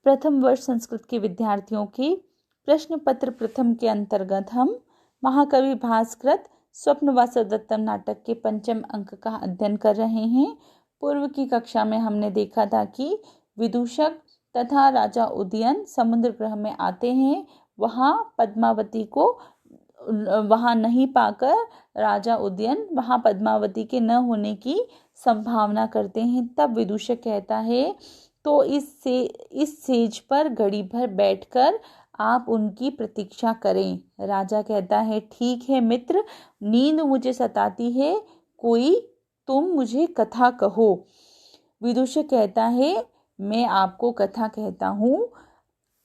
प्रथम वर्ष संस्कृत के विद्यार्थियों के प्रश्न पत्र प्रथम के अंतर्गत हम महाकवि भास्कृत स्वप्न वासवदत्तम नाटक के पंचम अंक का अध्ययन कर रहे हैं। पूर्व की कक्षा में हमने देखा था कि विदूषक तथा राजा उदयन समुद्र ग्रह में आते हैं। वहाँ पद्मावती को वहाँ नहीं पाकर राजा उदयन वहाँ पद्मावती के न होने की संभावना करते हैं। तब विदूषक कहता है तो इस सेज पर घड़ी भर बैठकर आप उनकी प्रतीक्षा करें। राजा कहता है ठीक है मित्र, नींद मुझे सताती है, कोई तुम मुझे कथा कहो। विदूषक कहता है मैं आपको कथा कहता हूँ।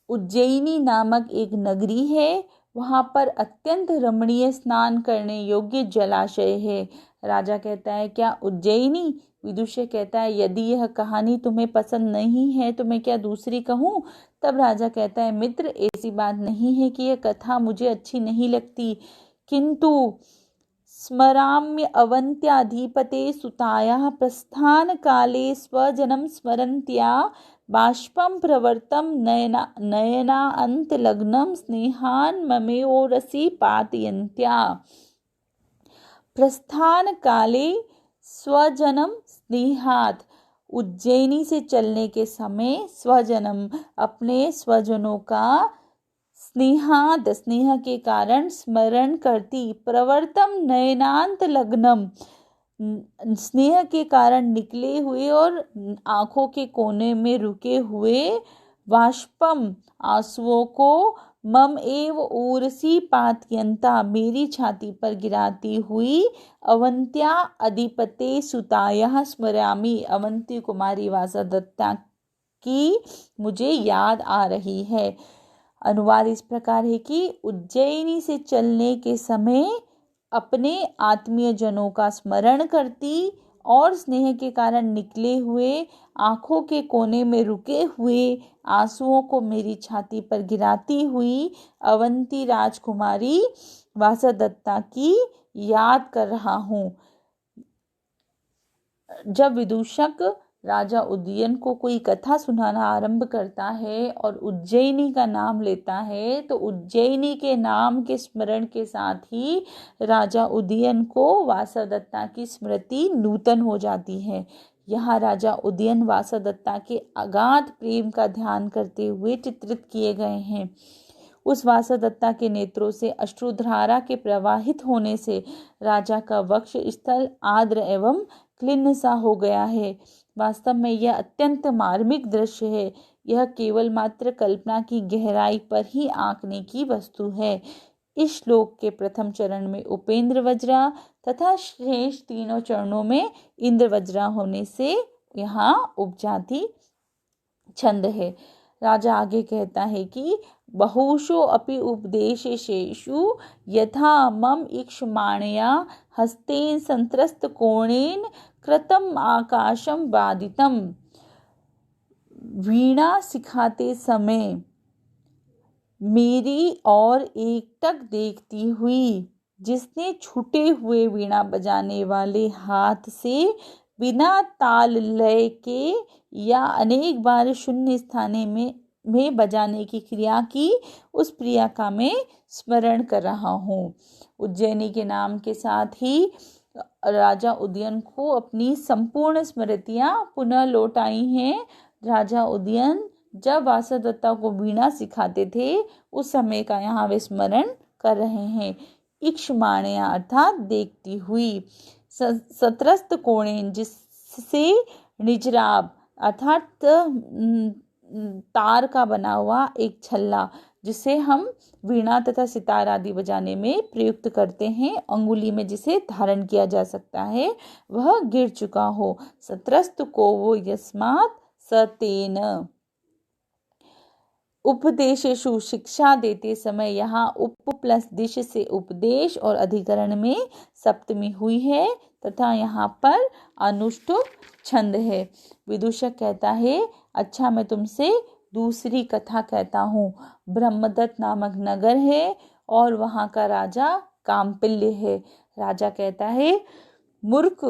उज्जैनी नामक एक नगरी है, वहाँ पर अत्यंत रमणीय स्नान करने योग्य जलाशय है। राजा कहता है क्या उज्जैनी? विदूषक कहता है यदि यह कहानी तुम्हें पसंद नहीं है तो मैं क्या दूसरी कहूँ? तब राजा कहता है मित्र, ऐसी बात नहीं है कि यह कथा मुझे अच्छी नहीं लगती, किंतु स्मराम्य अवंत्याधिपते सुतायाः प्रस्थान काले स्वजनम स्मरन्त्या बाष्पं प्रवर्तम नयनांत लग्नम स्नेहान ममेओरसि पातयन्त्या। प्रस्थान काले स्वजनम स्नेहात, उज्जैनी से चलने के समय स्वजनम अपने स्वजनों का स्नेहाद स्नेह के कारण स्मरण करती, प्रवर्तम नयनांत लग्नम स्नेह के कारण निकले हुए और आंखों के कोने में रुके हुए, वाष्पम आंसुओं को, मम एव ऊरसी पातयन्ता मेरी छाती पर गिराती हुई, अवंत्या अधिपते सुतायाः स्मरामि अवंती कुमारी वासवदत्ता की मुझे याद आ रही है। अनुवाद इस प्रकार है कि उज्जैनी से चलने के समय अपने आत्मीय जनों का स्मरण करती और स्नेह के कारण निकले हुए, आंखों के कोने में रुके हुए आंसुओं को मेरी छाती पर गिराती हुई अवंती राजकुमारी वासवदत्ता की याद कर रहा हूँ। जब विदूषक राजा उदयन को कोई कथा सुनाना आरंभ करता है और उज्जैनी का नाम लेता है तो उज्जैनी के नाम के स्मरण के साथ ही राजा उदयन को वासवदत्ता की स्मृति नूतन हो जाती है। यहाँ राजा उदयन वासवदत्ता के अगाध प्रेम का ध्यान करते हुए चित्रित किए गए हैं। उस वासवदत्ता के नेत्रों से अश्रुधारा के प्रवाहित होने से राजा का वक्ष स्थल आर्द्र एवं क्लिन्न सा हो गया है। वास्तव में यह अत्यंत मार्मिक दृश्य है। यह केवल मात्र कल्पना की गहराई पर ही आंकने की वस्तु है। इस श्लोक के प्रथम चरण में उपेंद्र वज्रा तथा शेष तीनों चरणों में इंद्र वज्रा होने से यहाँ उपजाति छंद है। राजा आगे कहता है कि बहुशो अपि उपदेशेषु यथा मम ईक्ष्माणया हस्तेन संत्रस्त कोणेन कृतम आकाशम बाधितम। वीणा सिखाते समय मेरी और एकटक देखती हुई, जिसने छूटे हुए वीणा बजाने वाले हाथ से बिना ताल लय के या अनेक बार शून्य स्थाने में बजाने की क्रिया की, उस प्रिया का मैं स्मरण कर रहा हूँ। उज्जैनी के नाम के साथ ही राजा उदयन को अपनी संपूर्ण स्मृतियाँ पुनः लौट आई हैं। राजा उदयन जब वासवदत्ता को वीणा सिखाते थे उस समय का यहाँ वे स्मरण कर रहे हैं। इक्ष्माणया अर्थात देखती हुई, सत्रस्त कोणेन जिससे निजराब अर्थात तार का बना हुआ एक छल्ला जिसे हम वीणा तथा सितार आदि बजाने में प्रयुक्त करते हैं, अंगुली में जिसे धारण किया जा सकता है, वह गिर चुका हो। सत्रस्त को वो यस्मात् सतेन। उपदेशेषु शिक्षा देते समय यहाँ उप प्लस दिश से उपदेश और अधिकरण में सप्तमी हुई है तथा यहाँ पर अनुष्टुप छंद है। विदूषक कहता है अच्छा मैं तुमसे दूसरी कथा कहता हूँ। ब्रह्मदत्त नामक नगर है और वहाँ का राजा काम्पिल्य है। राजा कहता है मूर्ख,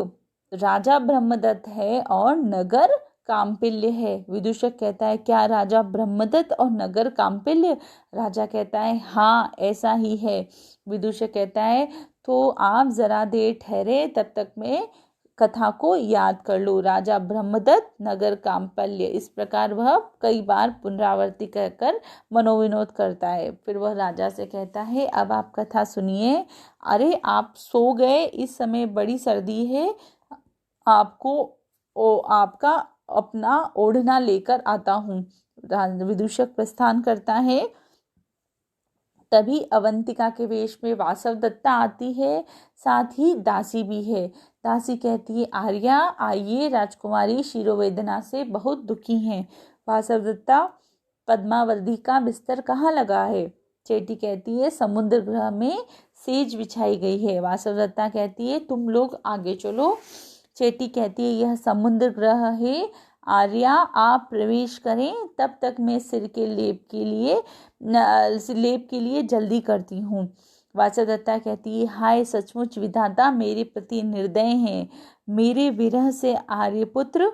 राजा ब्रह्मदत्त है और नगर काम्पिल्य है। विदूषक कहता है क्या राजा ब्रह्मदत्त और नगर काम्पिल्य? राजा कहता है हाँ ऐसा ही है। विदूषक कहता है तो आप जरा देर ठहरे, तब तक मैं कथा को याद कर लूँ। राजा ब्रह्मदत्त नगर काम्पल्य, इस प्रकार वह कई बार पुनरावृत्ति कहकर मनोविनोद करता है। फिर वह राजा से कहता है अब आप कथा सुनिए। अरे आप सो गए, इस समय बड़ी सर्दी है, आपका अपना ओढ़ना लेकर आता हूँ। विदूषक प्रस्थान करता है। तभी अवंतिका के वेश में वासवदत्ता आती है, साथ ही दासी भी है। दासी कहती है आर्या आइए, राजकुमारी शिरोवेदना से बहुत दुखी हैं। वासवदत्ता पद्मावती का बिस्तर कहाँ लगा है? चेटी कहती है समुद्र गृह में सेज बिछाई गई है। वासवदत्ता कहती है तुम लोग आगे चलो। चेटी कहती है यह समुद्र ग्रह है, आर्या आप प्रवेश करें, तब तक मैं सिर के लेप के लिए जल्दी करती हूँ। वासवदत्ता कहती है हाय सचमुच विधाता मेरे प्रति निर्दय हैं। मेरे विरह से आर्यपुत्र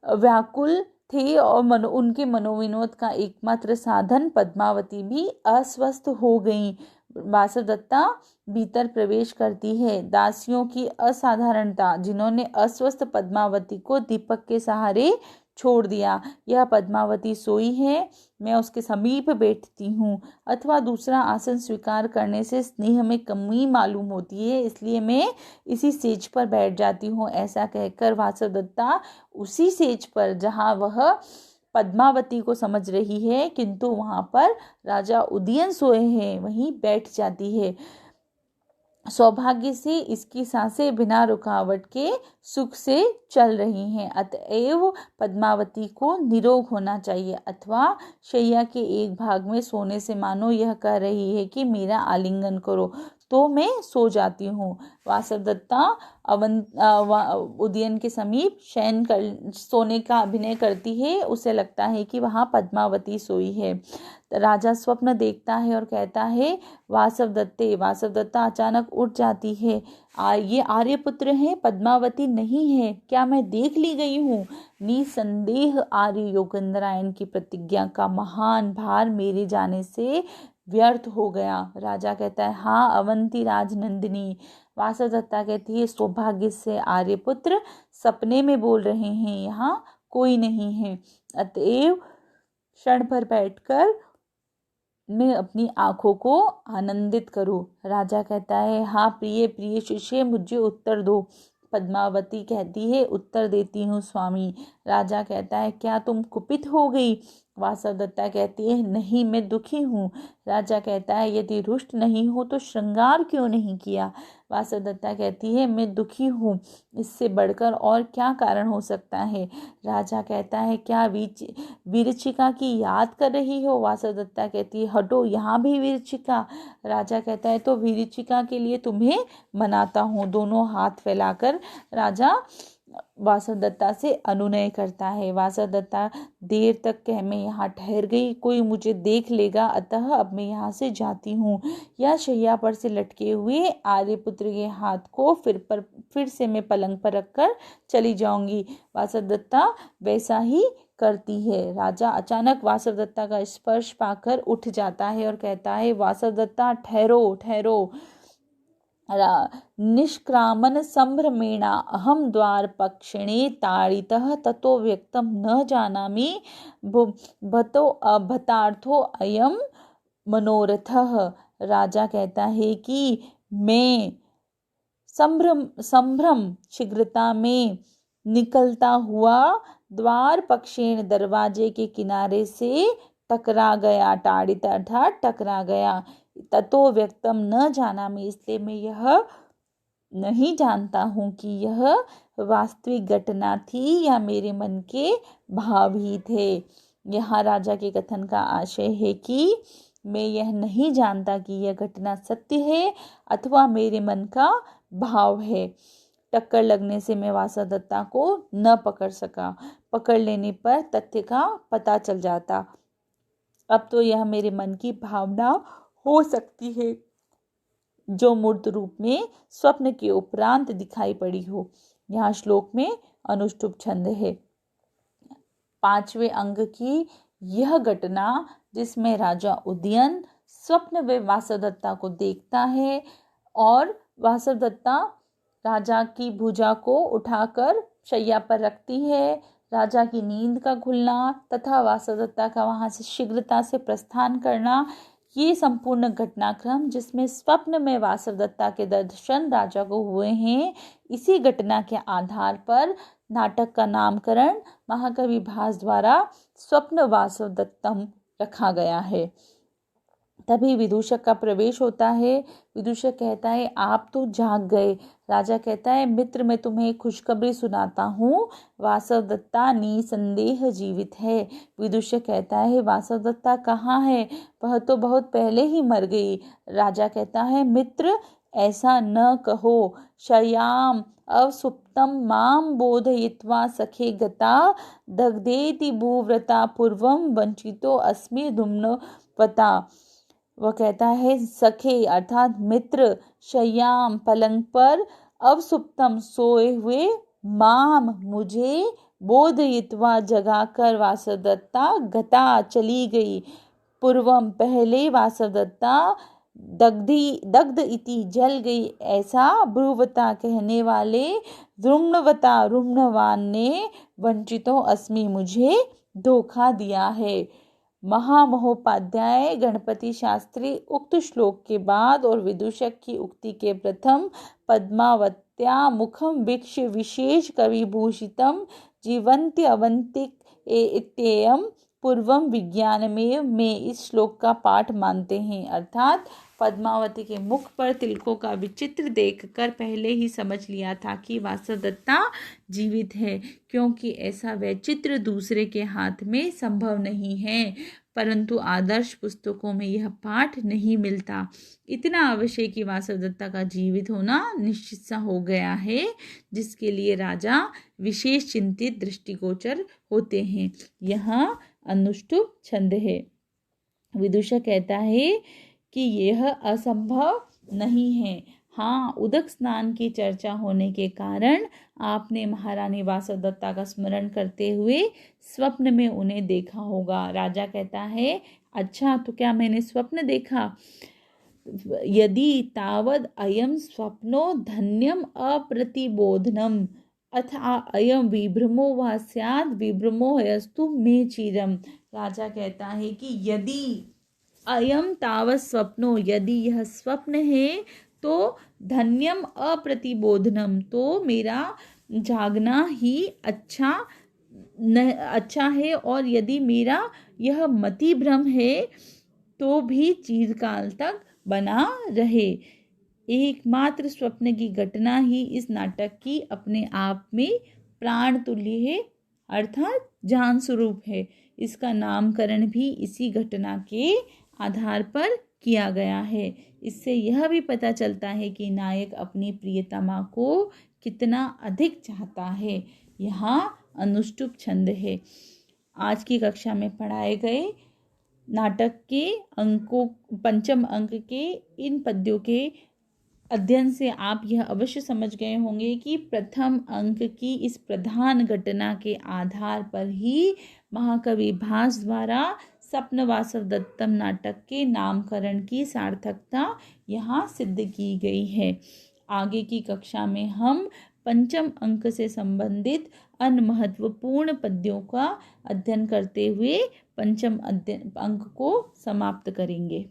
व्याकुल थे और उनके मनोविनोद का एकमात्र साधन पद्मावती भी अस्वस्थ हो गई। वासवदत्ता भीतर प्रवेश करती है। दासियों की असाधारणता, जिन्होंने अस्वस्थ पद्मावती को दीपक के सहारे छोड़ दिया। यह पद्मावती सोई है, मैं उसके समीप बैठती हूँ, अथवा दूसरा आसन स्वीकार करने से स्नेह में कमी मालूम होती है, इसलिए मैं इसी सेज पर बैठ जाती हूँ। ऐसा कहकर वासवदत्ता उसी सेज पर जहाँ वह पद्मावती को समझ रही है किंतु वहां पर राजा उदयन सोए हैं, वहीं बैठ जाती है। सौभाग्य से इसकी सांसें बिना रुकावट के सुख से चल रही हैं, अतएव पद्मावती को निरोग होना चाहिए, अथवा शैया के एक भाग में सोने से मानो यह कह रही है कि मेरा आलिंगन करो, तो मैं सो जाती हूँ। वासवदत्ता उदयन के समीप सोने का अभिनय करती है। उसे लगता है कि वहाँ पद्मावती सोई है। राजा स्वप्न देखता है और कहता है वासवदत्ता अचानक उठ जाती है। ये आर्यपुत्र हैं, पद्मावती नहीं है, क्या मैं देख ली गई हूँ? निसंदेह आर्य योगेंद्रायन की प्रतिज्ञा का महान भार मेरे जाने से व्यर्थ हो गया। राजा कहता है हाँ अवंती राजनंदिनी। वासवदत्ता कहती है सौभाग्य से आर्यपुत्र सपने में बोल रहे हैं, यहाँ कोई नहीं है, अतएव क्षण भर बैठकर मैं अपनी आंखों को आनंदित करूं। राजा कहता है हाँ प्रिय प्रिय शिष्य मुझे उत्तर दो। पद्मावती कहती है उत्तर देती हूँ स्वामी। राजा कहता है क्या तुम कुपित हो गई? वासवदत्ता कहती है नहीं मैं दुखी हूँ। राजा कहता है यदि रुष्ट नहीं हो तो श्रृंगार क्यों नहीं किया? वासवदत्ता कहती है मैं दुखी हूँ, इससे बढ़कर और क्या कारण हो सकता है? राजा कहता है क्या विरचिका की याद कर रही हो? वासवदत्ता कहती है हटो, यहाँ भी विरचिका? राजा कहता है तो विरचिका के लिए तुम्हें मनाता हूँ। दोनों हाथ फैलाकर राजा वासवदत्ता से अनुनय करता है। वासवदत्ता देर तक कह मैं यहाँ ठहर गई, कोई मुझे देख लेगा, अतः अब मैं यहाँ से जाती हूँ। या शैया पर से लटके हुए आर्यपुत्र के हाथ को फिर से मैं पलंग पर रखकर चली जाऊंगी। वासवदत्ता वैसा ही करती है। राजा अचानक वासवदत्ता का स्पर्श पाकर उठ जाता है और कहता है वासवदत्ता ठहरो ठहरो। निष्क्रामन संभ्रमेण अहम द्वार पक्षिणे ताड़ितः ततो व्यक्तम न जानामि भतार्थो अयम मनोरथः। राजा कहता है कि मैं संभ्रम शीघ्रता में निकलता हुआ द्वार पक्षेण दरवाजे के किनारे से टकरा गया। ताड़ित अर्थात टकरा गया। ततो व्यक्तम न जाना मैं, इसलिए मैं यह नहीं जानता हूँ कि यह वास्तविक घटना थी या मेरे मन के भाव ही थे। यहाँ राजा के कथन का आशय है कि मैं यह नहीं जानता कि यह घटना सत्य है अथवा मेरे मन का भाव है। टक्कर लगने से मैं वासवदत्ता को न पकड़ सका, पकड़ लेने पर तथ्य का पता चल जाता। अब तो यह मेरे मन की भावना हो सकती है जो मूर्त रूप में स्वप्न के उपरांत दिखाई पड़ी हो। यहाँ श्लोक में अनुष्टुप छंद है। 5वें अंक की यह घटना जिसमें राजा उदयन स्वप्न में वासवदत्ता को देखता है और वासवदत्ता राजा की भुजा को उठाकर शैया पर रखती है, राजा की नींद का खुलना तथा वासवदत्ता का वहां से शीघ्रता से प्रस्थान करना, ये संपूर्ण घटनाक्रम जिसमें स्वप्न में वासवदत्ता के दर्शन राजा को हुए हैं, इसी घटना के आधार पर नाटक का नामकरण महाकवि भास द्वारा स्वप्न वासवदत्तम रखा गया है। तभी विदूषक का प्रवेश होता है। विदूषक कहता है आप तो जाग गए। राजा कहता है मित्र मैं तुम्हें खुशखबरी सुनाता हूँ, वासवदत्ता निसंदेह जीवित है। विदूषक कहता है वासवदत्ता कहाँ है, वह तो बहुत पहले ही मर गई। राजा कहता है मित्र ऐसा न कहो, शय्याम अवसुप्तम माम बोधयित्वा सखे गता दग्धेति भूव्रता पूर्वम वंचितो अस्मि धूम्नवता। वह कहता है सखे अर्थात मित्र, शय्याम पलंग पर, अवसुप्तम सोए हुए, माम मुझे, बोधयित्वा जगाकर वासवदत्ता गता चली गई, पूर्वम पहले वासवदत्ता, दग्ध इति जल गई ऐसा, ब्रुवता कहने वाले, रुम्णवता रुम्णवान ने, वंचितो अस्मि मुझे धोखा दिया है। महामहोपाध्याय गणपति शास्त्री उक्त श्लोक के बाद और विदूषक की उक्ति के प्रथम पद्मावत्या मुखम वीक्ष विशेष कविभूषितम जीवन्ति अवंतिक इत्ययम पूर्वम विज्ञान में इस श्लोक का पाठ मानते हैं। अर्थात पद्मावती के मुख पर तिलकों का विचित्र देखकर पहले ही समझ लिया था कि वासवदत्ता जीवित है, क्योंकि ऐसा वैचित्र दूसरे के हाथ में संभव नहीं है। परंतु आदर्श पुस्तकों में यह पाठ नहीं मिलता। इतना अवश्य कि वासवदत्ता का जीवित होना निश्चित सा हो गया है, जिसके लिए राजा विशेष चिंतित दृष्टिगोचर होते हैं। यहाँ अनुष्टुप छंद है। विदूषक कहता है कि यह असंभव नहीं है। हाँ, उदक स्नान की चर्चा होने के कारण आपने महारानी वासवदत्ता का स्मरण करते हुए स्वप्न में उन्हें देखा होगा। राजा कहता है अच्छा, तो क्या मैंने स्वप्न देखा? यदि तावद अयम स्वप्नो धन्यम अप्रतिबोधनम अथा अयम विभ्रमो वा स्याद् विभ्रमो हयस्तु मे चिरम। राजा कहता है कि यदि अयम तावत् स्वप्नो, यदि यह स्वप्न है तो धन्यम अप्रतिबोधनम, तो मेरा जागना ही अच्छा है, और यदि मेरा यह मति भ्रम है तो भी चिरकाल तक बना रहे। एकमात्र स्वप्न की घटना ही इस नाटक की अपने आप में प्राण तुल्य है, अर्थात जान स्वरूप है। इसका नामकरण भी इसी घटना के आधार पर किया गया है। इससे यह भी पता चलता है कि नायक अपनी प्रियतमा को कितना अधिक चाहता है। यहाँ अनुष्टुप छंद है। आज की कक्षा में पढ़ाए गए नाटक के अंकों, पंचम अंक के इन पद्यों के अध्ययन से आप यह अवश्य समझ गए होंगे कि प्रथम अंक की इस प्रधान घटना के आधार पर ही महाकवि भास द्वारा स्वप्न वासवदत्तम नाटक के नामकरण की सार्थकता यहाँ सिद्ध की गई है। आगे की कक्षा में हम पंचम अंक से संबंधित अन्य महत्वपूर्ण पद्यों का अध्ययन करते हुए पंचम अंक को समाप्त करेंगे।